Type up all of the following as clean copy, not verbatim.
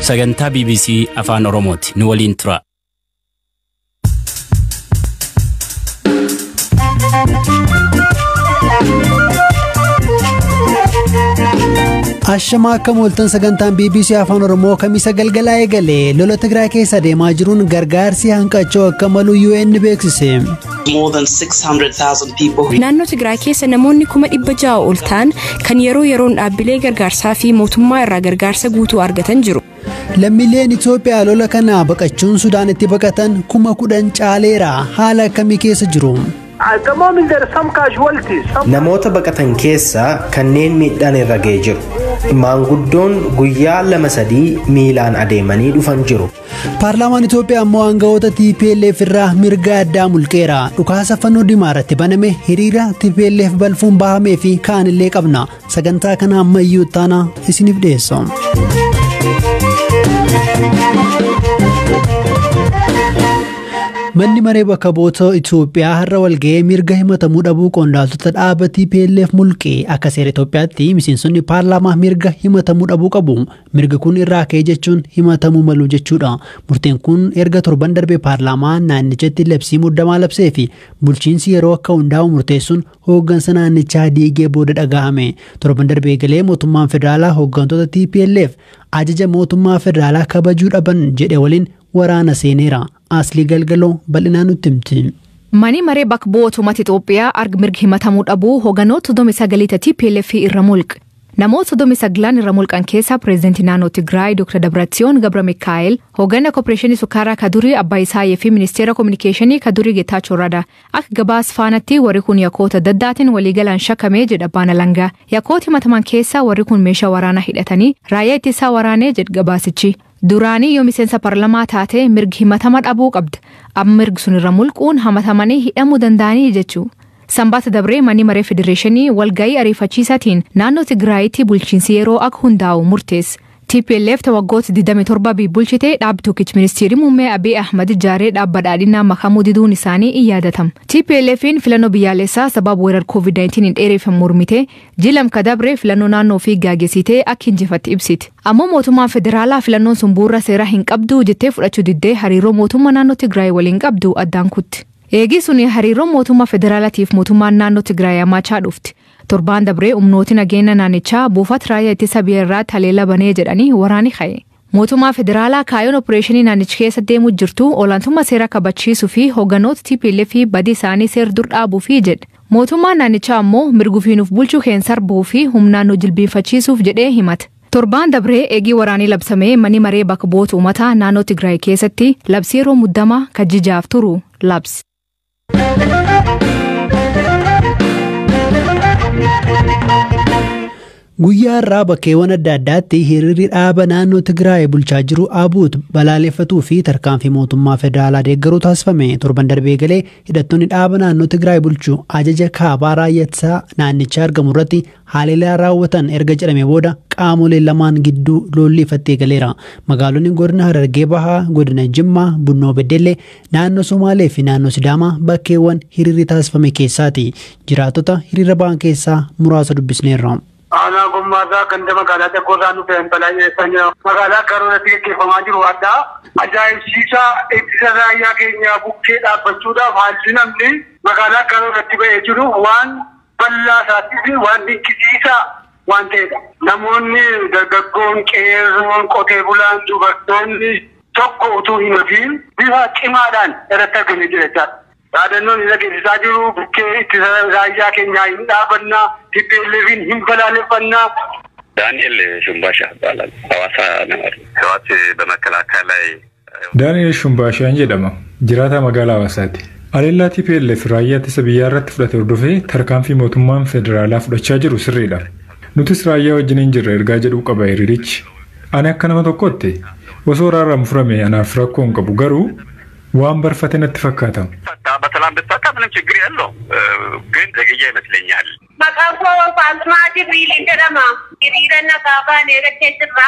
Sagantaa BBC Afaan Oromooti nu waliin tura. Ashama akka mooltan sagantaan BBC Afaan Oromoo kamisa galgalaa eegalee lola Tigraay keessa deemaa jiruun gargaarsi hanqachuu akka malu UN beeksise. More than 600,000 people. Naannoo Tigraay keessa namoonni 600,000 ol ta'an kan yeroo yeroon dhaabbilee gargaarsaa fi mootummaa irraa gargaarsa guutuu argatan jiru. Lammiileen Itoophiyaa lola kana baqachuun Sudaanitti baqatan 10,000 caaleera. Haala akkamii keessa jiru? Namoota baqatan keessa kanneen miidhaan irra ga'ee jiru. Maanguddoon guyyaa 2-3 miilaan adeemanii dhufan jiru. Paarlaamaan Itoophiyaa ammoo aangawoota TPLF irraa mirga addaa mulqeera. Dhukaasa fannoo diimaaratti baname hiriira TPLF balfuun bahamee fi kaanillee qabna. Sagantaa kana ammayyuu taana isiniif dhiyeessa. Manni maree bakka bu'oota Itoophiyaa har'a walga'ee mirga himatamuu dhabuu qondaaltota dhaaba TPLF mulqee akka seera Itoophiyaatti miseensonni paarlaamaa mirga himatamuu dhabuu qabu. Mirga kun irraa ka'e jechuun himatamuu malu jechuudha. Murteen kun erga torban darbee paarlaamaa naannichatti labsii muddamaa labsee fi bulchiinsi yeroo akka hundaa'u murteessuun hooggansa naannichaa diigee booda dhagahame. Torban darbee galee mootummaan federaalaa hooggantoota TPLF ajaja mootummaa federaalaa kabajuu dhaban jedhe waliin waraana seeneera. Asli galgaloo bal'inaan nutti himti. Mani maree bakka bu'oota uummata Itoophiyaa arga mirga himatamuu dhabuu hooggantoota 39 TPLF irra mulqe. Namoota 39 irra mulqan keessaa pireezidantii naannoo Tigraay Dr. Dabratsiyoon Gabra Mikaa'el, hoogganaa kooppareeshinii Sukaaraa Kadurii Abbaa Isaayee fi ministeera kominikeeshinii Kadurii Geetaachoo Radaa akka gabaasa faanatti warri kun yakkoota daddaatiin waliigalaan shakkamee jedha abbaan alangaa. Yakkoota himataman keessaa warri kun meeshaa waraanaa hidhatanii raayyaa ittisaa waraanee jedha gabaasichi. Duraanii yoo miseensa paarlaamaa taate mirgi himatama dhabuu qabda. Amma mirgi sun irra mulquun hamatamanii hidhamuu danda'anii jechuu. Sanbaata dabree manni maree federeeshinii walga'ii ariifachiisaatiin naannoo Tigraayitti bulchiinsi yeroo akka hundaa'u murteesse. TPLF waggoota 27 bulchitee dhaabbi tokkichi ministeerii muummee Abiy Ahmad ijaaree dhaabba dhaadhinaa makamuu diduun isaanii in yaadatama. TPLF'n filannoo biyyaalessaa sababa weerara COVID-19 hin dheereffamu mormite jilam kadabree filannoo naannoo fi gaggeessitee akka injifatti ibsiti. Ammoo mootummaan federaalaa filannoon sun bu'uura seeraa hin qabdu jettee fudhachuu diddee hariiroo mootummaa naannoo Tigraay waliin qabdu addaan kutti. Eegi suni hariiroo mootummaa federaalaatiif mootummaan naannoo Tigraay amaachaa dhufti. Torbaan dabree humnooti nageenya naannichaa buufata raayyaa ittisa biyyaa irratti haleela banee jedhanii waraani ka'e. Mootummaa federaalaa kaayoon opereeshinii naannicha keessa deemuu jirtu olaantummaa seeraa kabachiisuu fi hoogganoota TPLF badii isaanii seera dur dhaabuu fi jedhe. Mootummaan naannichaa ammoo mirgufiinuuf bulchuu keen sarbuu fi humnaan nu jilbiinfachiisuuf jedhee himate. Torbaan dabree eegii waraanii labsamee mani maree bakka bu'oota uummataa naannoo Tigraay keessatti labsii yeroo muddamaa kajjijaaf turu labse. Guyyaa irraa bakkeewwan adda addaatti hiriirri dhaaba naannoo Tigraay bulchaa jiru abuut balaaleffatuu fi tarkaanfii mootummaa federaalaa deeggaruu taasifame. Torban darbee galee hidhattoonni dhaaba naannoo Tigraay bulchuu ajaja kaabaa raayyaa naannichaa argamu irratti haleellaa raawwatan erga jedhame booda qaamoleen lamaan gidduu lolli ifattee galeera. Magaalonni godina Harargee Bahaa, godina Jimmaa, Bunnoo Beddellee, naannoo Somaalee fi naannoo Sidaamaa bakkeewwan hiriirri taasifame keessaati. Jiraattota hiriira ba'an keessaa muraasa dubbisneerra. Ana gummaarraa kan magaalaa tokkorraa nu fe'an balaayeessan magaalaa garoonatti gaggeeffamaa jiru adda ajaa'ibsiisaa ittisa raayyaa keenya bukkee dhaabbachuudhaaf haalli namni magaalaa garoonatti ba'ee jiru waan bal'aa isaatti fi waan dinqisiisaa waan ta'edha. Namoonni dargaggoon, qeerroon, qotee bulaan, dubartoonni tokko utuu hin hafiin bifa cimaadhaan irratti argamee jira jechaadha. Yaadannoo inni agarsiisaa jiru bukkee ittisa raayyaa keenyaa hin dhaabannaa, TPLF'n hin balaaleffannaa. ዳንኤል ሹምባሻ ይባላል ሐዋሳ ነዋሪ ህዋት በመከላከያ ላይ ዳንኤል ሹምባሻን jedhama jiraata magaalaa Hawaasaati Alella TPLF raayyaa ittisa biyyaa irratti fudhate hordofee tarkaanfii mootummaan federaalaa fudhachaa jiru sirriidha nutis raayyaa wajjin jirra ergaa jedhu qaba hiriirichi ani akka nama tokkotti osoo raaraan furame anaaf rakkoo hin qabu garuu waan barfate natti fakkaata በሰላም ብትፈታ ምንም ችግር የለውም ግን ዘግይቼ ይመስለኛል መቃፎ ፋልማቲ ቢል እንደደማ ይሪረና ካባኔ ረከትራ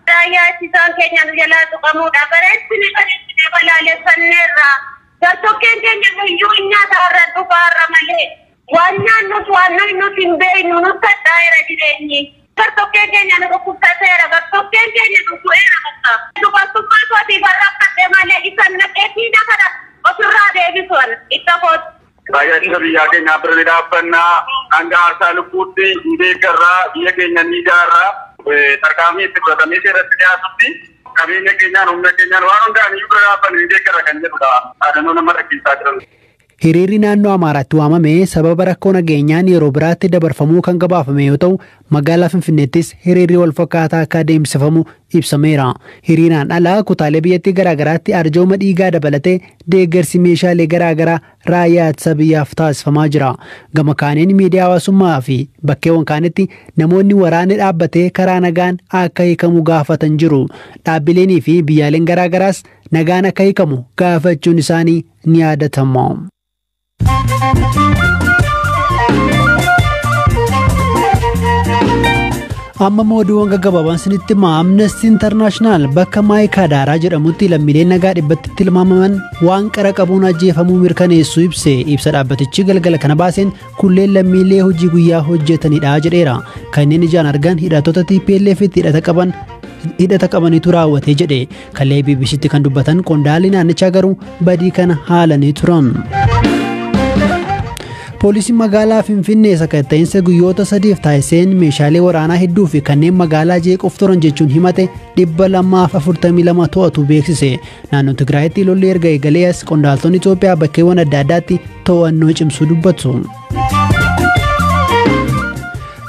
ዳያ ሲሳን ከኛን ጀላቱ ቀሙ ዳበረችን ከነዚህ በላለ ሰነራ ዳቶከን ከኛ ዩኛ ታረዱ ባረመለ ዋና ነው ሲንበይ ነው ተዳይረ ዲረኝ ዳቶከን ከኛ ነው ኩታተራ ዳቶከን ከኛ ነው ኩኤራ መጣ isa biyyaa keenya bira dhaabbannaa hanga aarsaa lubbuutti deeggarraa biyya keenya ni ijaarraa tarkaanfii itti fudhatamee seeratti dhiyaatutti qabeenya keenyaan humna keenyaan waan hundaan iyyuu bira dhaabbannu ni deeggarra kan jedhudha. Dhaadannoo nama dhaggeessaa jiran. Hiriirri naannoo Amaaraatti waamame sababa rakkoo nageenyaan yeroo biraatti dabarfamuu kan gabaafame yoo ta'u magaalaa Finfinneettis hiriirri wal fakkaataa akka adeemsifamu ibsameera. Hiriiraan alaa kutaalee biyyattii garaagaraatti arjooma dhiigaa dabalatee deeggarsi meeshaalee garaagaraa raayyaa ittisa biyyaaf taasifamaa jira. Gama kaaniin miidiyaa hawaasummaa fi bakkeewwan kaanitti namoonni waraanni dhaabbatee karaa nagaan akka hiikamu gaafatan jiru. Dhaabbileenii fi biyyaaleen garaagaraas nagaan akka hiikamu gaafachuun isaanii ni yaadatama. Amma mooduuwwan gaggabaabaan sinitti Amnesty International bakka Maayikaadaaraa jedhamutti lammiileen nagaa dhibbatti tilmaamaman waan qara qabuun ajjeefamuu mirkaneessu ibse. Ibsa dhaabbatichi galgala kana baaseen kunneen lammiilee hojii guyyaa hojjetanidha jedheera. Kanneen ijaan argan hidhattoota TPLF itti hidhata qabanitu raawwate jedhe. Kallee BBCtti kan dubbatan qondaalli naannichaa garuu badii kana haalanii turan. Poolisiin magaalaa Finfinnee sakatta'insa guyyoota 3 taasiseen meeshaalee waraanaa hedduu fi kanneen magaalaa jeequuf turan jechuun himate 242 to'atu beeksise. Naannoo Tigraayitti lolli erga eegalees qondaaltonni Itoophiyaa bakkeewwan adda addaatti to'annoo cimsuu dubbatu.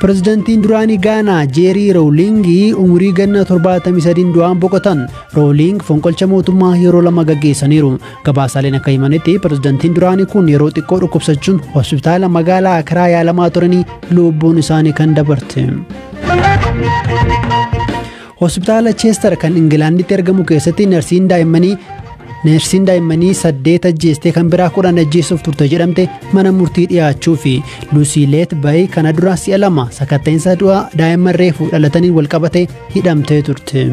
Pireezidantiin duraanii Gaanaa Jeerii Roowlingii umurii ganna 73 du'aan boqotan. Roowling fonqolcha mootummaa yeroo 2 gaggeessaniiru. Gabaasaaleen akka himanitti pireezidantiin duraanii kun yeroo xiqqoo dhukkubsachuun hospitaala magaalaa Akiraa yaalamaa turanii lubbuun isaanii kan dabarte. Hospitaala Chester kan Ingilaanditti argamu keessatti narsiin daa'immanii 8 ajjeestee kan biraa 10 ajjeessuuf turte jedhamte mana murtii dhiyaachuu fi Lusiileet Bayi kana dura si'a 2 sakatta'insa du'a daa'imman reefuu dhalatanii wal qabate hidhamtee turte.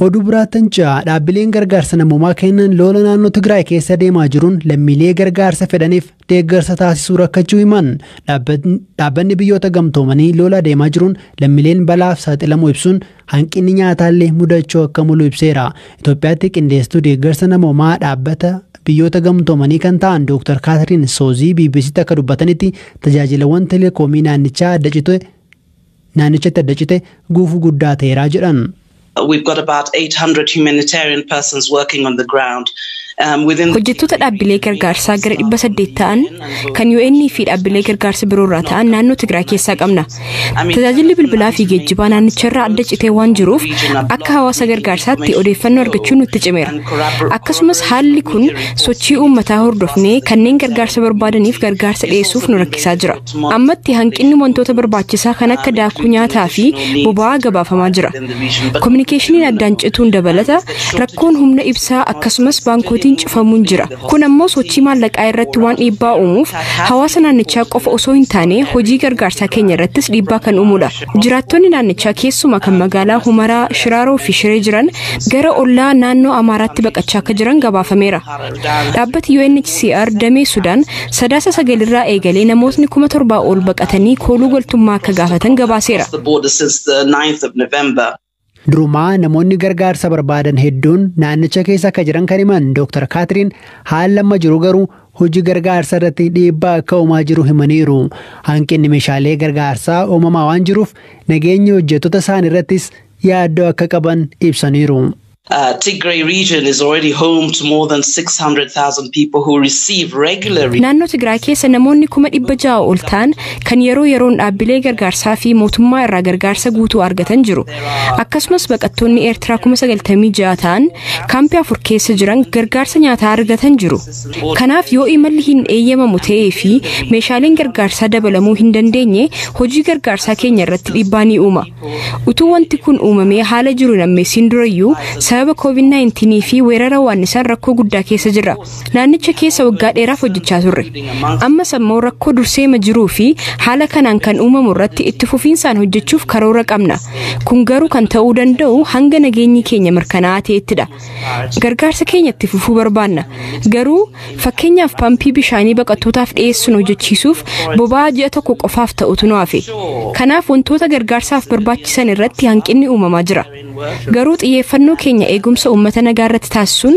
Oduu biraatan dhaabbileen gargaarsa namoomaa kennan lola naannoo Tigraay keessa deemaa jiruun lammiilee gargaarsa fedhaniif deeggarsa taasisuu rakkachuu himan. Dhaabbanni biyyoota gamtoomanii lola deemaa jiruun lammiileen balaaf saaxilamuu ibsuun hanqinni nyaataallee mudachuu akka mulu ibseera. Itoophiyaatti qindeessituu deeggarsa namoomaa dhaabbata biyyoota gamtoomanii kan ta'an Dr. Kaatiriin Soozii BBCtti akka dubbatanitti tajaajilawwan teleekoomii naannichatti adda cite guufuu guddaa ta'eera jedhan. We've got about 800 humanitarian persons working on the ground. Hojjettoota dhaabbilee gargaarsaa gara 800 ta'an kan UN fi dhaabbilee gargaarsa biroo irraa ta'an naannoo Tigraay keessaa qabna. Tajaajilli bilbilaa fi geejjibaa naannicharraa adda citee waan jiruuf akka hawaasa gargaarsaatti odeeffannoo argachuun nutti cimeera. Akkasumas haalli kun sochii uummataa hordofnee kanneen gargaarsa barbaadaniif gargaarsa dhiyeessuuf nu rakkisaa jira. Ammatti hanqinni wantoota barbaachisaa kan akka daakuu nyaataa fi boba'aa gabaafamaa jira. Kominikeeshiniin addaan cituun dabalata rakkoon humna ibsaa akkasumas baankootiin cufamuun jira. Kun ammoo sochii maallaqaa irratti waan dhiibbaa uumuuf hawaasa naannichaa qofa osoo hin taane hojii gargaarsaa keenya irrattis dhiibbaa kan uumudha. Jiraattonni naannichaa keessumaa kan magaalaa Humaraa, Shiraaroo fi Shiree jiran gara ollaa naannoo Amaaraatti baqachaa akka jiran gabaafameera. Dhaabbati UNHCR damee Sudaan 9 irraa eegalee namootni 7,000 ol baqatanii kooluu galtummaa akka gaafatan gabaaseera. Durumaa namoonni gargaarsa barbaadan hedduun naannicha keessa akka jiran kan himan Dr. Kaatiriin haala amma jiru garuu hojii gargaarsa irratti dhiibbaa akka uumaa jiru himaniiru. Hanqinni meeshaalee gargaarsaa uumamaa waan jiruuf nageenya hojjettoota isaan irrattis yaaddoo akka qaban ibsaniiru. Tigray region is already home to more than 600,000 people who receive regularly. Naannoo Tigraay keessa namoonni 600,000 ol ta'an kan yeroo yeroon dhaabbilee gargaarsaa fi mootummaa irraa gargaarsa guutuu argatan jiru. Akkasumas baqattoonni Eertiraa 96,000 ta'an kaampii 4 keessa jiran gargaarsa nyaataa argatan jiru. Kanaaf yoo imalli hin eeyyamamu ta'ee fi meeshaaleen gargaarsaa dabalamuu hin dandeenye hojii gargaarsaa keenya irratti dhiibbaa ni uuma. Utuu wanti kun uumamee haala jiru nammeessiin durayyuu sababa COVID-19 fi weerara waannisaan rakkoo guddaa keessa jira. Naannicha keessa waggaa dheeraaf hojjechaa turre. Ammas ammoo rakkoo durseema jiruu fi haala kanaan kan uumamu irratti itti fufiinsaan hojjechuuf karoora qabna. Kun garuu kan ta'uu danda'u hanga nageenyi keenya mirkanaa'aa ta'ettidha. Gargaarsa keenya itti fufuu barbaanna. Garuu fakkeenyaaf paampii bishaanii baqattootaaf dhiyeessuun hojjechiisuuf boba'aa ji'a tokko qofaaf ta'utu nu hafe. Kanaaf wantoota gargaarsaaf barbaachisan irratti hanqinni uumamaa jira. Garuu xiyyeeffannoo keenya eegumsa uummata nagaa irratti taasisuun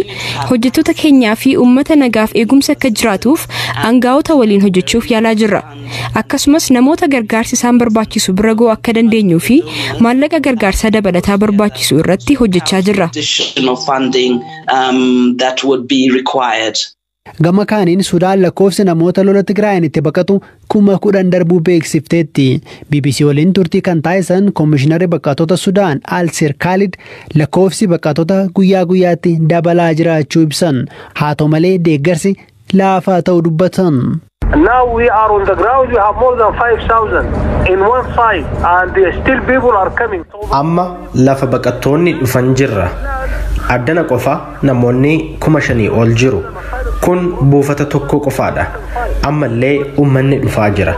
hojjettoota keenyaa fi uummata nagaaf eegumsa akka jiraatuuf aangaa'ota waliin hojjechuuf yaalaa jirra. Akkasumas namoota gargaarsi isaan barbaachisu bira ga'uu akka dandeenyuu fi maallaqa gargaarsaa dabalataa barbaachisu irratti hojjechaa jirra. Gama kaaniin Sudaan lakkoofsi namoota lola Tigraayin itti baqatu 10,000 darbuu beeksifteetti. BBC waliin turtii kan taasisan Koomishinarri Baqattoota Sudaan Alsir Khalid lakkoofsi baqattoota guyyaa guyyaatti dabalaa jiraachuu ibsan. Haa ta'u malee deeggarsi laafaa ta'uu dubbatan. Now we are on the ground, we have more than 5,000 in one side and still people are coming. Amma lafa baqattoonni dhufan jirra. Addana qofa namoonni 5,000 ol jiru. Kun buufata tokko qofaadha. Ammallee uummanni dhufaa jira.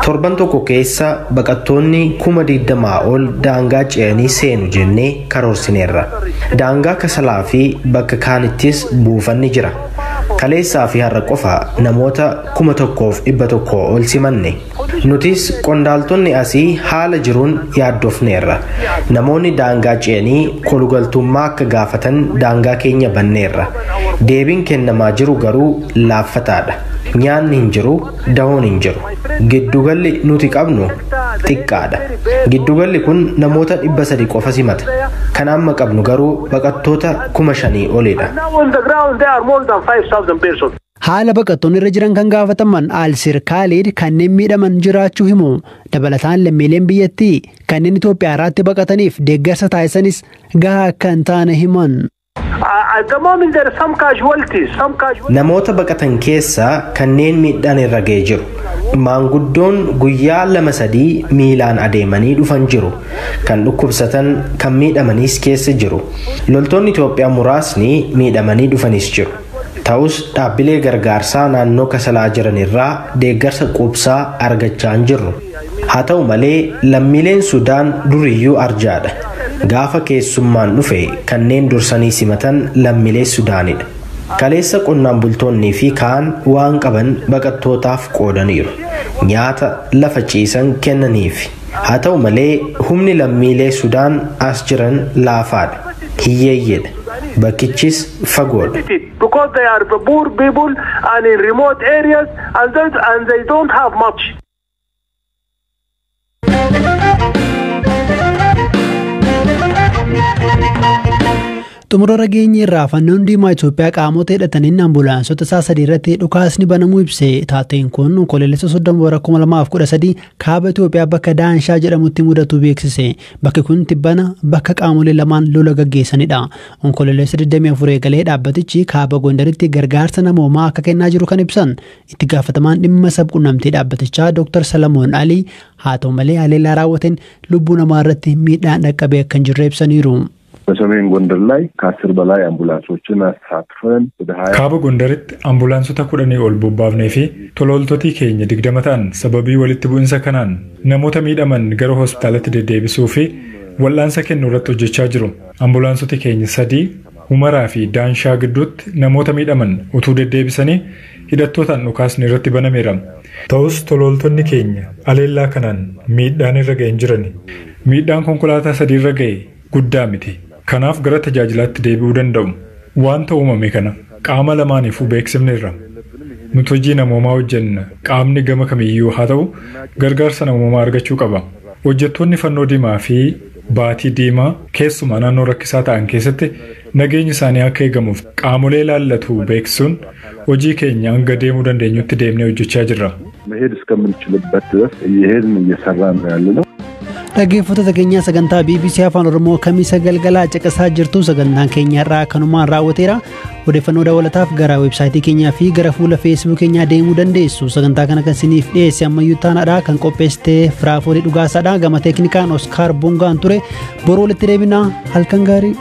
Torban tokko keessa baqattoonni 20,000 ol daangaa ce'anii seenu jennee karoorsineerra. Daangaa Kasalaa fi bakka kaanittis buufanni jira. Kaleessaa fi har'a qofa namoota 1,100 ol simanne. Nutis qondaaltonni asii haala jiruun yaaddofneerra. Namoonni daangaa ce'anii kolugaltummaa akka gaafatan daangaa keenya banneerra. Deebiin kennamaa jiru garuu laaffataadha. Nyaanni hin jiru, dahoon hin jiru. Giddugalli nuti qabnu xiqqaadha. Giddugalli kun namoota 300 qofa simata. Kan amma qabnu garuu baqattoota 5,000 olidha. Haala baqattoonni irra jiran kan gaafataman Alsir Khalid kanneen miidhaman jiraachuu himu. Dabalataan lammiileen biyyattii kanneen Itoophiyaa irratti baqataniif deeggarsa taasisanis gahaa akka hin taane himan. Namoota baqatan keessaa kanneen miidhaan irra ga'ee jiru. Maanguddoon guyyaa 2-3 miilaan adeemanii dhufan jiru. Kan dhukkubsatan kan miidhamanis keessa jiru. Loltoonni Itoophiyaa muraasni miidhamanii dhufanis jiru. Ta'us dhaabbilee gargaarsaa naannoo Kasalaa jiran irraa deeggarsa quubsaa argachaa hin jirru. Haa ta'u malee lammiileen Sudaan duriyyuu arjaadha. Gaafa keessummaan dhufe kanneen dursanii simatan lammiilee Sudaanidha. Kaleessa qonnaan bultoonnii fi kaan waan qaban baqattootaaf qoodaniiru. Nyaata lafa ciisan kennaniif. Haa ta'u malee humni lammiilee Sudaan as jiran laafaadha. Hiyyeeyyeedha. Bakkichis fagoodha. Because they are poor people and in remote areas and they don't have much. Xumura rageenyi irraa fannoon diimaa Itoophiyaa qaamota hidhataniin ambulaansota isaa 3 irratti dhukaasni banamuu ibse. Taateen kun Onkoloolessa 30/2013 kaaba Itoophiyaa bakka Daanshaa jedhamutti mudatu beeksise. Bakki kun tibbana bakka qaamolee lamaan lola gaggeessanidha. Onkoloolessa 24 eegalee dhaabbatichi kaaba Gondaritti gargaarsa namoomaa akka kennaa jiru kan ibsan. Itti gaafatamaan dhimma sabquunnamtii dhaabbatichaa Dr. Salamoon Alii haa ta'u malee haleellaa raawwateen lubbuu namaa irratti miidhaan dhaqqabee akka hin jirre ibsaniiru. በሰሜን ጎንደር ላይ ከ10 በላይ አምቡላንሶችን አሳትፈን ካባ ጎንደርት አምቡላንሶታ ኩደኔ ኦል ቦባፍኔ ፊ ቶሎልቶቲ ኬኝ ድግደመታን ሰበቢ ወልት ቡንሰ ከናን ነሞተ ሚደመን ገረ ሆስፒታለት ደደብሱ ፊ ወላንሰ ከን ወረቶ ጀቻ ጅሩ አምቡላንሶቲ ኬኝ ሰዲ ሁመራ ፊ ዳንሻ ግዱት ነሞተ ሚደመን ኡቱ ደደብሰኒ ሂደቶታን ኑካስኒ ረቲ በነሜራም ተውስ ቶሎልቶኒ ኬኝ አሌላ ከናን ሚዳን ረገ እንጅረኒ ሚዳን ኮንኮላታ ሰዲ ረገ ጉዳሚቲ Kanaaf gara tajaajilaatti deebi'uu danda'u. Wanta uumame kana qaama lamaaniifuu beeksifneerra. Nuti hojii namoomaa hojjenna. Qaamni gama kamiyyuu haa ta'u gargaarsa namoomaa argachuu qaba. Hojjettoonni fannoo diimaa fi baatii diimaa keessumaa naannoo rakkisaa ta'an keessatti nageenyi isaanii akka eegamuuf qaamolee ilaallatu beeksisuun hojii keenya hanga deemuu dandeenyutti deemnee hojjechaa jirra. መሄድ እስከምንችልበት ድረስ እየሄድን እየሰራን ነው ያለነው. Dhaggeeffattoota keenya sagantaa BBC Afaan Oromoo Kamisa galgalaa caqasaa jirtu sagantaan keenya irraa kanumaan raawwateera. Odeeffannoo dabalataaf gara weebsaayitii keenyaa fi gara fuula Facebook keenyaa deemuu dandeessu. Sagantaa kana kan isiniif dhiyeesse ammayyuu taanaadha kan qopheessite Firaafoolii Dhugaasaadha. Gama teeknikaan Oskaar Bongaan ture. Boroo walitti deebinaa halkan gaarii.